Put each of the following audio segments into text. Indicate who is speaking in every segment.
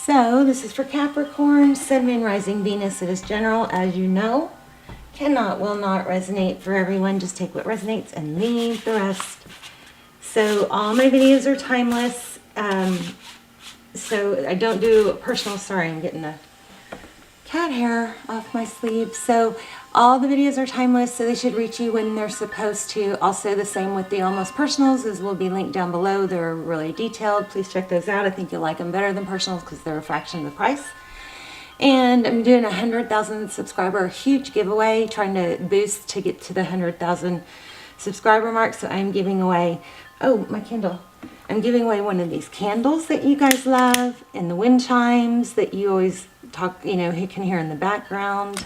Speaker 1: So this is for Capricorn, Sun, Moon, Rising, Venus. It is general, as you know. Cannot, will not resonate for everyone. Just take what resonates and leave the rest. So all my videos are timeless. So I don't do personal. Sorry, I'm getting the cat hair off my sleeve. So all the videos are timeless, so they should reach you when they're supposed to. Also the same with the almost personals, as will be linked down below. They're really detailed. Please check those out. I think you'll like them better than personals because they're a fraction of the price. And I'm doing a 100,000 subscriber huge giveaway, trying to boost to get to the 100,000 subscriber mark. So I'm giving away, oh, my candle. I'm giving away one of these candles that you guys love, and the wind chimes that you always talk, you can hear in the background,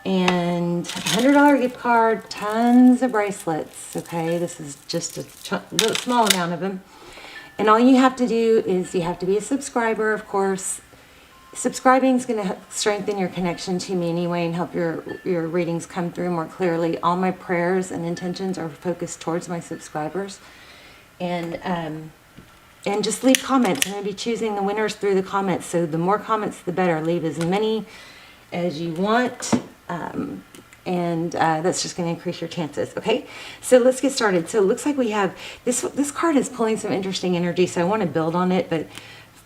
Speaker 1: and a $100 gift card, tons of bracelets. Okay, this is just a small amount of them. And all you have to do is you have to be a subscriber, of course. Subscribing is going to strengthen your connection to me anyway and help your readings come through more clearly. All my prayers and intentions are focused towards my subscribers. And just leave comments. I'm going to be choosing the winners through the comments. So the more comments, the better. Leave as many as you want. That's just going to increase your chances. Okay, so let's get started. So it looks like we have this card is pulling some interesting energy. So I want to build on it, but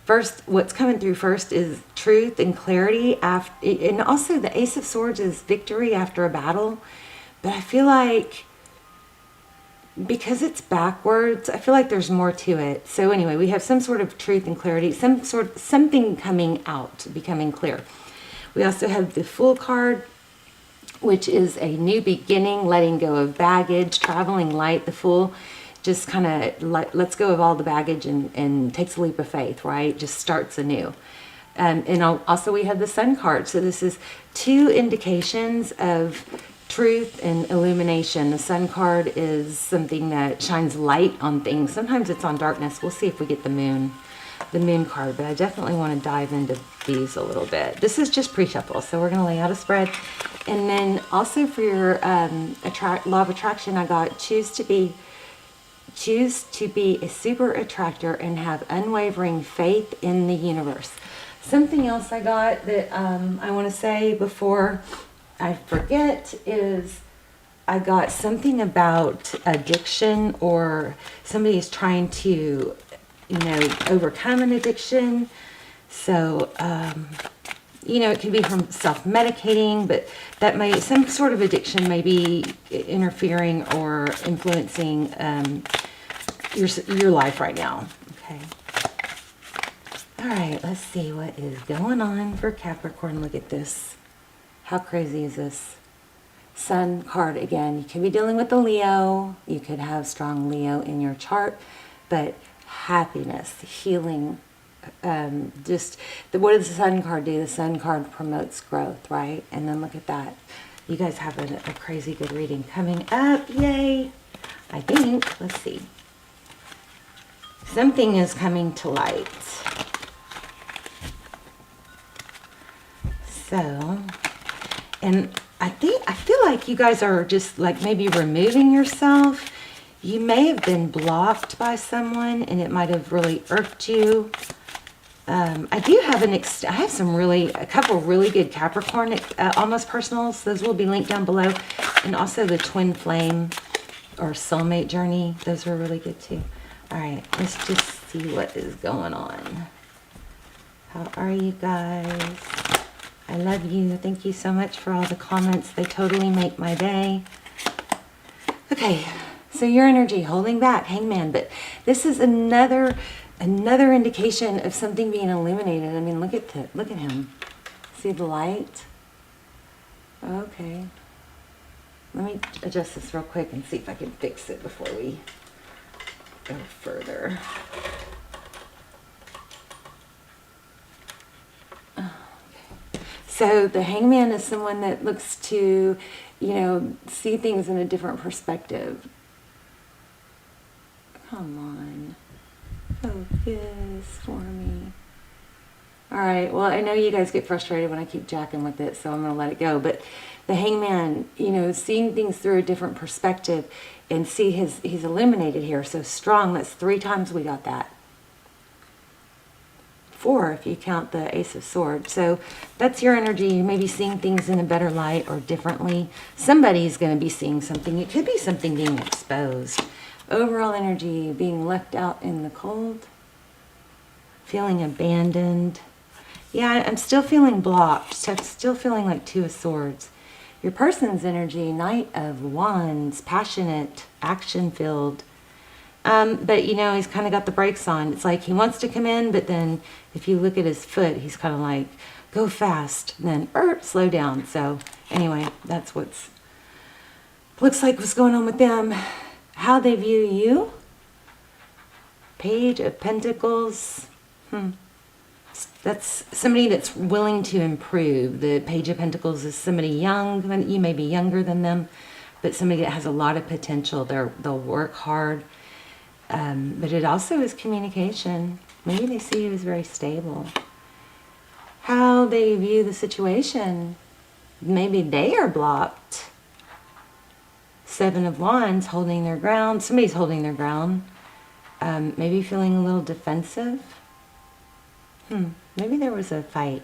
Speaker 1: first, what's coming through first is truth and clarity, and also the Ace of Swords is victory after a battle. But I feel like, because it's backwards, I feel like there's more to it. So anyway, we have some sort of truth and clarity, something coming out, becoming clear. We also have the Fool card, which is a new beginning, letting go of baggage, traveling light. The Fool just kind of lets go of all the baggage and takes a leap of faith, right? Just starts anew. And also we have the Sun card. So this is two indications of truth and illumination. The Sun card is something that shines light on things. Sometimes it's on darkness. We'll see if we get the Moon card, but I definitely want to dive into these a little bit. This is just pre-shuffle, so we're going to lay out a spread. And then also for your law of attraction, I got choose to be a super attractor and have unwavering faith in the universe. Something else I got that I want to say before I forget is I got something about addiction, or somebody is trying to, overcome an addiction. So, it can be from self-medicating, but that may, some sort of addiction may be interfering or influencing your life right now. Okay. All right, let's see what is going on for Capricorn. Look at this. How crazy is this? Sun card again. You can be dealing with the Leo. You could have strong Leo in your chart, but happiness, healing, what does the Sun card do? The Sun card promotes growth, right? And then look at that. You guys have a crazy good reading coming up. Yay! I think, let's see. Something is coming to light. So, and I feel like you guys are just like maybe removing yourself. You may have been blocked by someone and it might have really irked you. I do have I have a couple really good Capricorn almost personals. Those will be linked down below. And also the twin flame or soulmate journey. Those are really good too. All right, let's just see what is going on. How are you guys? I love you. Thank you so much for all the comments. They totally make my day. Okay, so your energy holding back, Hangman. But this is another indication of something being illuminated. I mean, look at him. See the light? Okay. Let me adjust this real quick and see if I can fix it before we go further. So the Hangman is someone that looks to, see things in a different perspective. Come on. Focus for me. All right. Well, I know you guys get frustrated when I keep jacking with it, so I'm going to let it go. But the Hangman, seeing things through a different perspective, and see he's illuminated here. So strong. That's 3 times we got that. 4 if you count the Ace of Swords. So that's your energy. You may be seeing things in a better light or differently. Somebody's going to be seeing something. It could be something being exposed. Overall energy, being left out in the cold, feeling abandoned. Yeah, I'm still feeling blocked. I'm still feeling like 2 of Swords. Your person's energy, Knight of Wands, passionate, action-filled. But, you know, he's kind of got the brakes on. It's like he wants to come in, but then if you look at his foot, he's kind of like, go fast, and then slow down. So, anyway, that's looks like what's going on with them. How they view you. Page of Pentacles. That's somebody that's willing to improve. The Page of Pentacles is somebody young. You may be younger than them, but somebody that has a lot of potential. They'll work hard. But it also is communication. Maybe they see you as very stable. How they view the situation. Maybe they are blocked. 7 of Wands, holding their ground. Somebody's holding their ground. Maybe feeling a little defensive. Maybe there was a fight.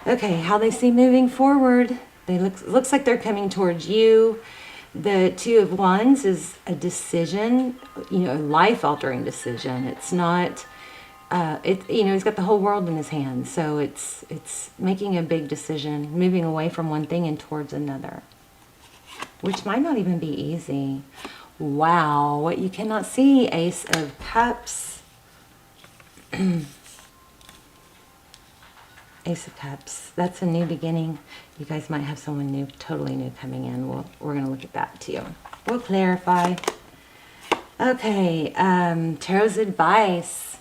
Speaker 1: Okay, how they see moving forward. They looks like they're coming towards you. The 2 of Wands is a decision, you know, a life-altering decision. It's not, you know, he's got the whole world in his hands. So it's making a big decision, moving away from one thing and towards another, which might not even be easy. Wow, what you cannot see, Ace of Cups. Ace of Cups. That's a new beginning. You guys might have someone new, totally new coming in. We're going to look at that too. We'll clarify. Okay, Tarot's advice.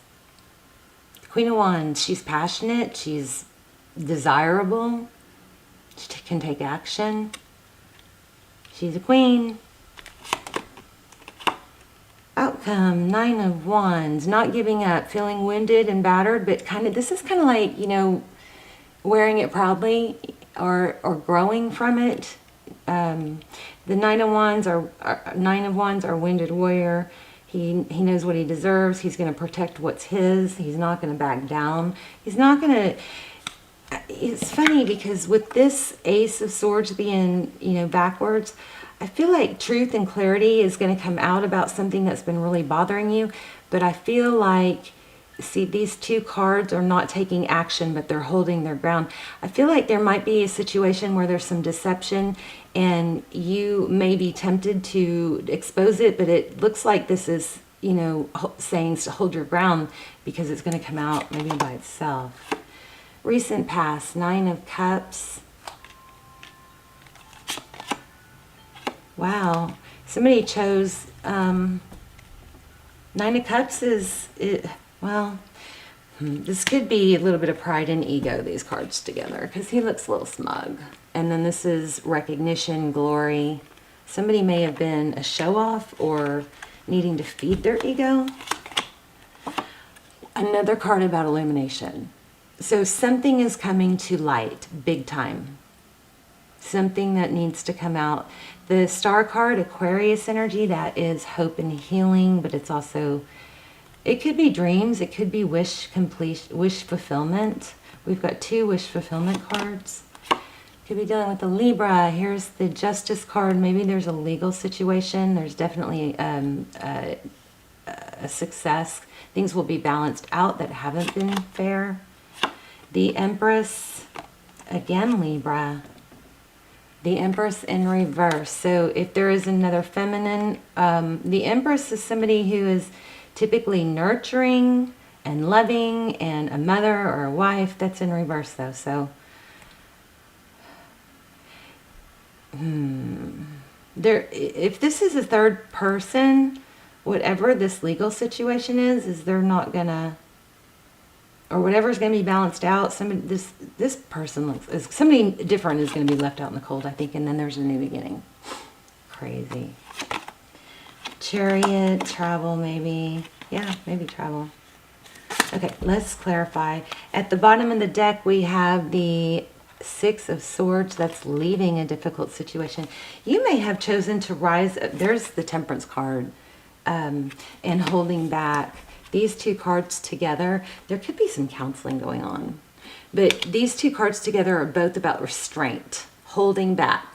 Speaker 1: Queen of Wands. She's passionate. She's desirable. She can take action. She's a queen. Outcome, 9 of Wands. Not giving up. Feeling wounded and battered, but this is kind of like, you know, wearing it proudly or growing from it. The 9 of Wands are wounded warrior. He knows what he deserves. He's going to protect what's his. He's not going to back down. He's not going to. It's funny because with this Ace of Swords being, you know, backwards, I feel like truth and clarity is going to come out about something that's been really bothering you. But I feel like, see, these 2 cards are not taking action, but they're holding their ground. I feel like there might be a situation where there's some deception and you may be tempted to expose it, but it looks like this is, you know, saying to hold your ground because it's going to come out maybe by itself. Recent past, 9 of Cups. Wow. Somebody chose, 9 of Cups is, well, this could be a little bit of pride and ego, these cards together, because he looks a little smug. And then this is recognition, glory. Somebody may have been a show-off or needing to feed their ego. Another card about illumination. So something is coming to light, big time. Something that needs to come out. The star card, Aquarius energy, that is hope and healing, but it's also, it could be dreams, it could be wish fulfillment. We've got 2 wish fulfillment cards. Could be dealing with the Libra. Here's the Justice card. Maybe there's a legal situation. There's definitely a success. Things will be balanced out that haven't been fair. The Empress, again Libra. The Empress in reverse. So if there is another feminine, the Empress is somebody who is typically nurturing and loving and a mother or a wife. That's in reverse though. So there, if this is a third person, whatever this legal situation is they're not gonna, or whatever's going to be balanced out, this person somebody different is going to be left out in the cold, I think, and then there's a new beginning. Crazy. Chariot, travel, maybe. Yeah, maybe travel. Okay, let's clarify. At the bottom of the deck, we have the 6 of Swords. That's leaving a difficult situation. You may have chosen to rise. There's the Temperance card, and holding back. these two cards together, there could be some counseling going on. But these two cards together are both about restraint, holding back,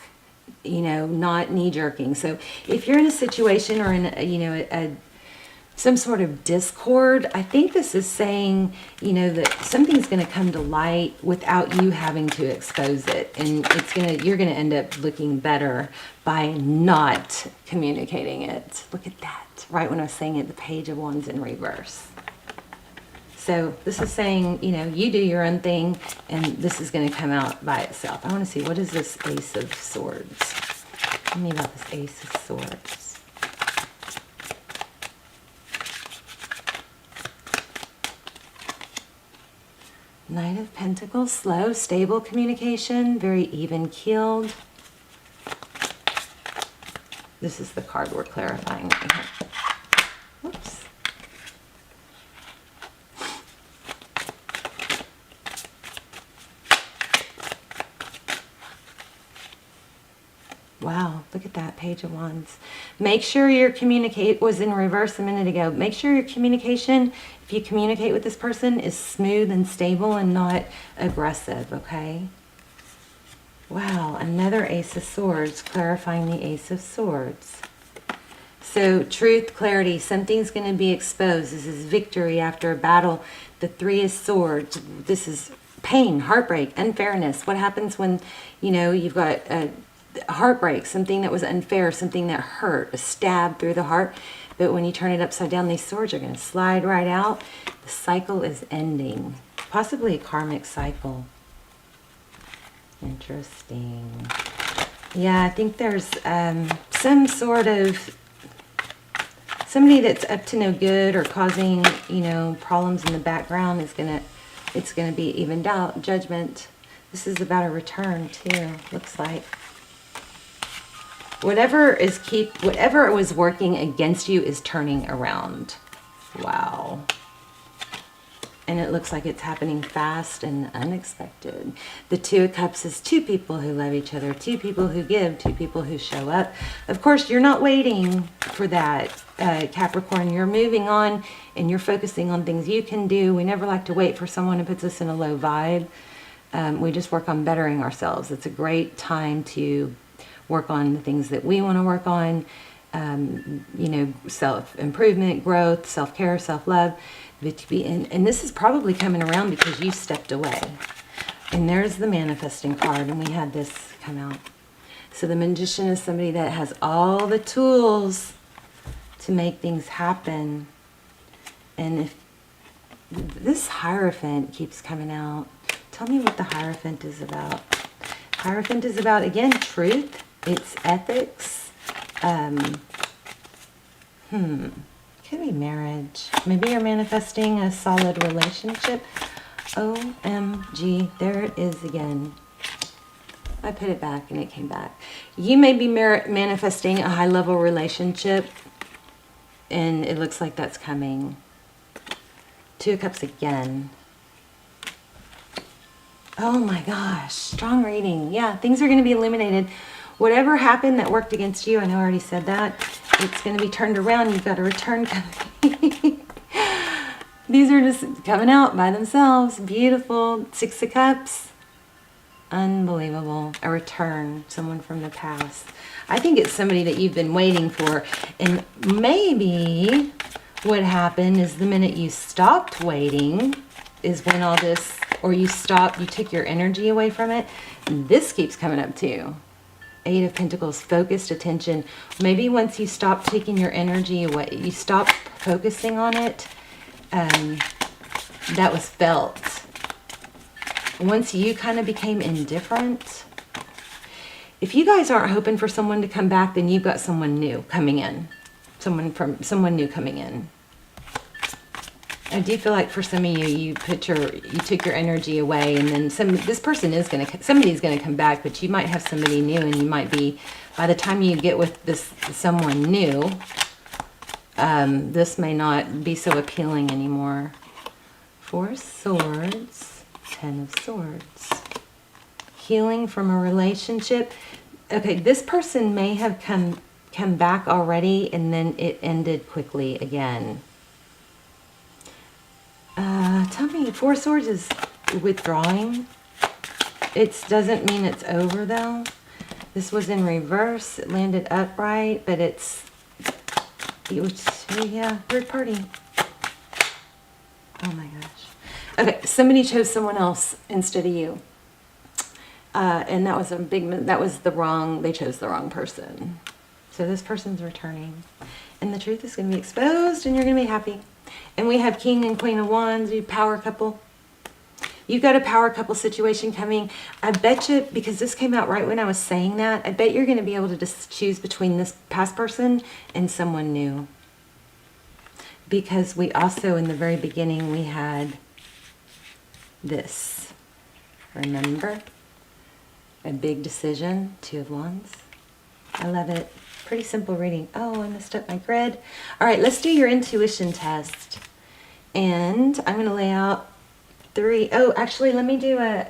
Speaker 1: you know, not knee-jerking. So if you're in a situation or in a, you know, some sort of discord, I think this is saying, you know, that something's going to come to light without you having to expose it. And you're going to end up looking better by not communicating it. Look at that. Right when I was saying it, the Page of Wands in reverse. So this is saying, you know, you do your own thing and this is going to come out by itself. I want to see, what is this Ace of Swords? Tell me about this Ace of Swords. Knight of Pentacles, slow, stable communication, very even-keeled. This is the card we're clarifying right here. Whoops. Wow, look at that Page of Wands. Make sure your communicate was in reverse a minute ago. Make sure your communication, if you communicate with this person, is smooth and stable and not aggressive, okay? Wow, another Ace of Swords, clarifying the Ace of Swords. So truth, clarity, something's going to be exposed. This is victory after a battle. The Three of Swords, this is pain, heartbreak, unfairness. What happens when, you know, you've got a heartbreak, something that was unfair, something that hurt, a stab through the heart. But when you turn it upside down, these swords are going to slide right out. The cycle is ending, possibly a karmic cycle. Interesting. Yeah, I think there's some sort of somebody that's up to no good or causing, you know, problems in the background is it's gonna be evened out. Judgment. This is about a return too, looks like. Whatever was working against you is turning around. Wow. And it looks like it's happening fast and unexpected. The Two of Cups is two people who love each other, two people who give, two people who show up. Of course, you're not waiting for that, Capricorn. You're moving on and you're focusing on things you can do. We never like to wait for someone who puts us in a low vibe. We just work on bettering ourselves. It's a great time to work on the things that we want to work on. You know, self-improvement, growth, self-care, self-love. And this is probably coming around because you stepped away. And there's the manifesting card, and we had this come out. So the Magician is somebody that has all the tools to make things happen. And if this Hierophant keeps coming out, tell me what the Hierophant is about. Hierophant is about, again, truth. It's ethics. Could be marriage. Maybe you're manifesting a solid relationship. OMG, there it is again. I put it back and it came back. You may be manifesting a high-level relationship, and it looks like that's coming. Two of Cups again. Oh my gosh, strong reading. Yeah, things are going to be illuminated. Whatever happened that worked against you, I know I already said that, it's going to be turned around. You've got a return coming. These are just coming out by themselves. Beautiful. Six of Cups. Unbelievable. A return. Someone from the past. I think it's somebody that you've been waiting for. And maybe what happened is the minute you stopped waiting is when all this, or you took your energy away from it. This keeps coming up too. Eight of Pentacles, focused attention. Maybe once you stop taking your energy away, you stop focusing on it, that was felt. Once you kind of became indifferent, if you guys aren't hoping for someone to come back, then you've got someone new coming in. Someone new coming in. I do feel like for some of you, you took your energy away, and then somebody's gonna come back, but you might have somebody new, and you might be, by the time you get with someone new, this may not be so appealing anymore. Four of Swords, Ten of Swords. Healing from a relationship. Okay, this person may have come back already, and then it ended quickly again. Tell me, Four of Swords is withdrawing. It doesn't mean it's over though. This was in reverse. It landed upright, but yeah, third party. Oh my gosh. Okay, somebody chose someone else instead of you. And that was they chose the wrong person. So this person's returning. And the truth is going to be exposed and you're going to be happy. And we have King and Queen of Wands, you power couple. You've got a power couple situation coming. I bet you, because this came out right when I was saying that, I bet you're going to be able to just choose between this past person and someone new. Because we also, in the very beginning, we had this. Remember? A big decision, Two of Wands. I love it. Pretty simple reading. Oh, I messed up my grid. All right, let's do your intuition test. And I'm going to lay out 3. Oh, actually, let me do a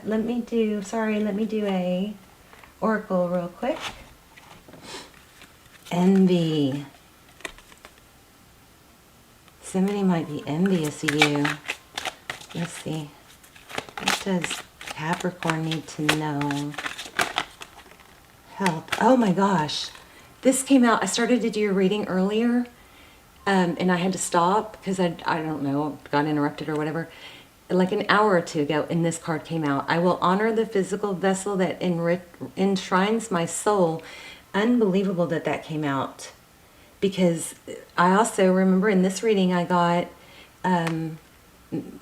Speaker 1: oracle real quick. Envy. Somebody might be envious of you. Let's see. What does Capricorn need to know? Help. Oh my gosh. This came out. I started to do your reading earlier. And I had to stop because I don't know, got interrupted or whatever. Like an hour or two ago, and this card came out. I will honor the physical vessel that enshrines my soul. Unbelievable that came out. Because I also remember in this reading I got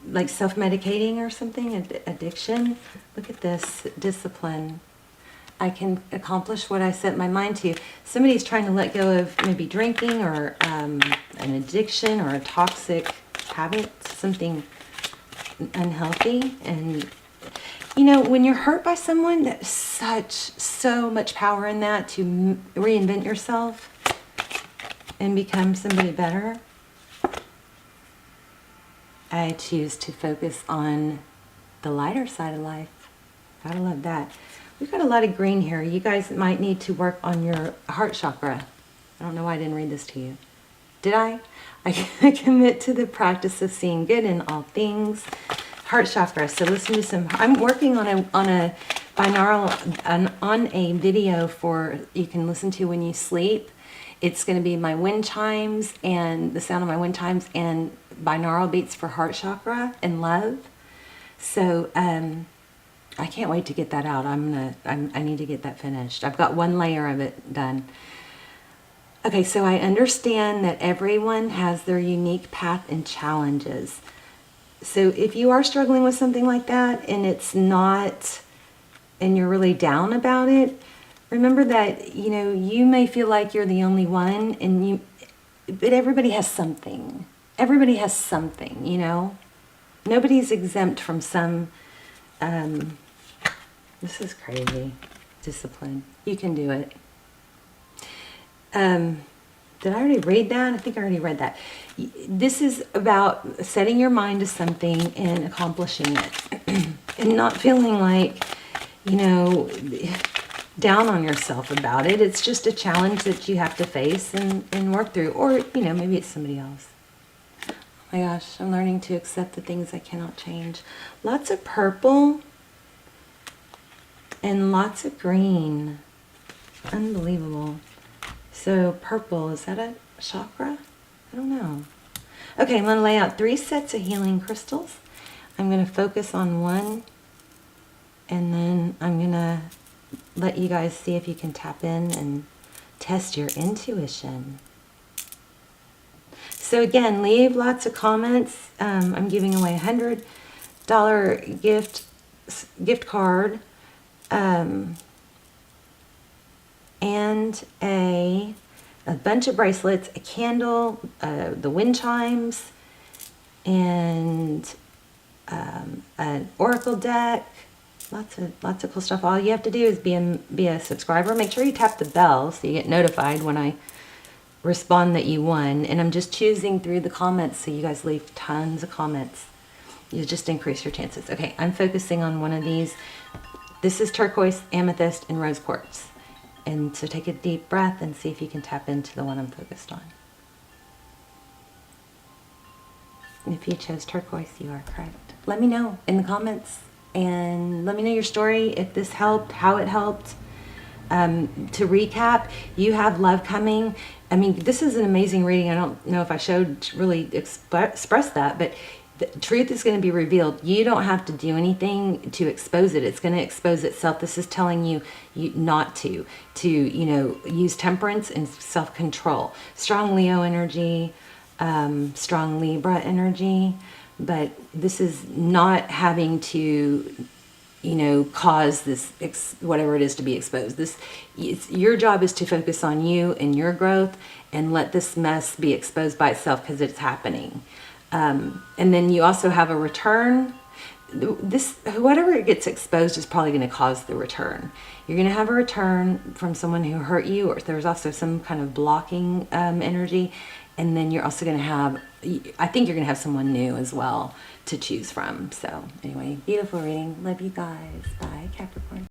Speaker 1: like self-medicating or something, addiction. Look at this, discipline. I can accomplish what I set my mind to. Somebody's trying to let go of maybe drinking or an addiction or a toxic habit, something unhealthy. And you know, when you're hurt by someone, there's so much power in that to reinvent yourself and become somebody better. I choose to focus on the lighter side of life. Gotta love that. We've got a lot of green here. You guys might need to work on your heart chakra. I don't know why I didn't read this to you. Did I? I commit to the practice of seeing good in all things. Heart chakra. So listen to some. I'm working on a binaural on a video for you can listen to when you sleep. It's going to be my wind chimes and the sound of my wind chimes and binaural beats for heart chakra and love. So I can't wait to get that out. I need to get that finished. I've got one layer of it done. Okay, so I understand that everyone has their unique path and challenges. So if you are struggling with something like that and it's not, and you're really down about it, remember that, you know, you may feel like you're the only one but everybody has something. Everybody has something, you know. Nobody's exempt from some, this is crazy. Discipline. You can do it. Did I already read that? I think I already read that. This is about setting your mind to something and accomplishing it. And not feeling like, you know, down on yourself about it. It's just a challenge that you have to face and work through. Or, you know, maybe it's somebody else. Oh my gosh, I'm learning to accept the things I cannot change. Lots of purple. And lots of green. Unbelievable. So purple, is that a chakra? I don't know. Okay, I'm going to lay out 3 sets of healing crystals. I'm going to focus on one. And then I'm going to let you guys see if you can tap in and test your intuition. So again, leave lots of comments. I'm giving away a $100 gift card. And a bunch of bracelets, a candle, the wind chimes, and an oracle deck. Lots of cool stuff. All you have to do is be a subscriber. Make sure you tap the bell so you get notified when I respond that you won. And I'm just choosing through the comments, so you guys leave tons of comments. You just increase your chances. Okay, I'm focusing on one of these. This is turquoise, amethyst, and rose quartz. And so take a deep breath and see if you can tap into the one I'm focused on. If you chose turquoise, you are correct. Let me know in the comments, and let me know your story, if this helped, how it helped. To recap, you have love coming. I mean, this is an amazing reading. I don't know if I showed really express that, but the truth is going to be revealed. You don't have to do anything to expose it. It's going to expose itself. This is telling you not to, you know, use temperance and self-control. Strong Leo energy, strong Libra energy, but this is not having to, you know, cause this, whatever it is, to be exposed. Your job is to focus on you and your growth and let this mess be exposed by itself, because it's happening. And then you also have a return. Whatever gets exposed is probably going to cause the return. You're going to have a return from someone who hurt you, or there's also some kind of blocking energy. And then you're also going to have, I think you're going to have someone new as well to choose from. So anyway, beautiful reading. Love you guys. Bye, Capricorn.